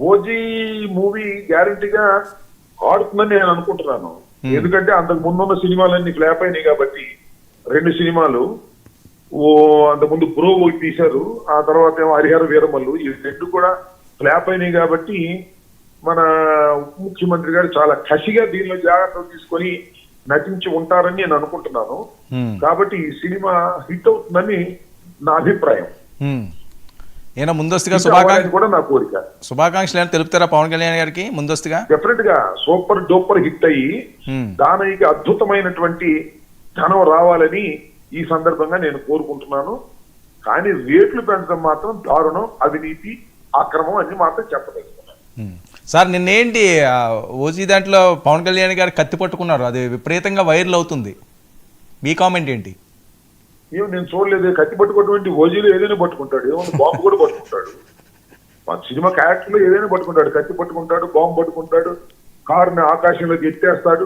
OG movie గ్యారంటీగా ఆడుతుందని నేను అనుకుంటున్నాను. ఎందుకంటే అంతకు ముందున్న సినిమాలన్నీ ఫ్లాప్ అయినాయి కాబట్టి 2 సినిమాలు అంతకుముందు బ్రో ఒకటి తీశారు, ఆ తర్వాత ఏమో హరిహర వీరమల్లు, ఈ 2 కూడా ఫ్లాప్ అయినాయి కాబట్టి మన ఉప ముఖ్యమంత్రి గారు చాలా కసిగా దీనిలో జాగ్రత్తలు తీసుకొని నటించి ఉంటారని నేను అనుకుంటున్నాను. కాబట్టి ఈ సినిమా హిట్ అవుతుందని నా అభిప్రాయం. ఏనా ముందస్తుగా కూడా నా కోరిక. శుభాకాంక్షలు తెలుపుతారా పవన్ కళ్యాణ్ గారికి ముందస్తుగా? డెఫినెట్ గా సూపర్ డూపర్ హిట్ అయ్యి దానికి అద్భుతమైనటువంటి ధనం రావాలని ఈ సందర్భంగా నేను కోరుకుంటున్నాను. కానీ రేట్లు పెంచడం మాత్రం దారుణం, అవినీతి, అక్రమం అని మాత్రం చెప్పదలుచుకున్నాను. సార్ నిన్నేంటి ఓజీ దాంట్లో పవన్ కళ్యాణ్ గారు కత్తి పట్టుకున్నారు, అది విపరీతంగా వైరల్ అవుతుంది, మీ కామెంట్ ఏంటి? ఏమో నేను చూడలేదు. కత్తి పట్టుకున్నటువంటి ఓజీలో ఏదైనా పట్టుకుంటాడు, ఏమన్నా బాంబు కూడా పట్టుకుంటాడు. మా సినిమా క్యారెక్టర్ లో ఏదైనా పట్టుకుంటాడు, కత్తి పట్టుకుంటాడు, బాంబు పట్టుకుంటాడు, కారుని ఆకాశంలోకి ఎత్తేస్తాడు.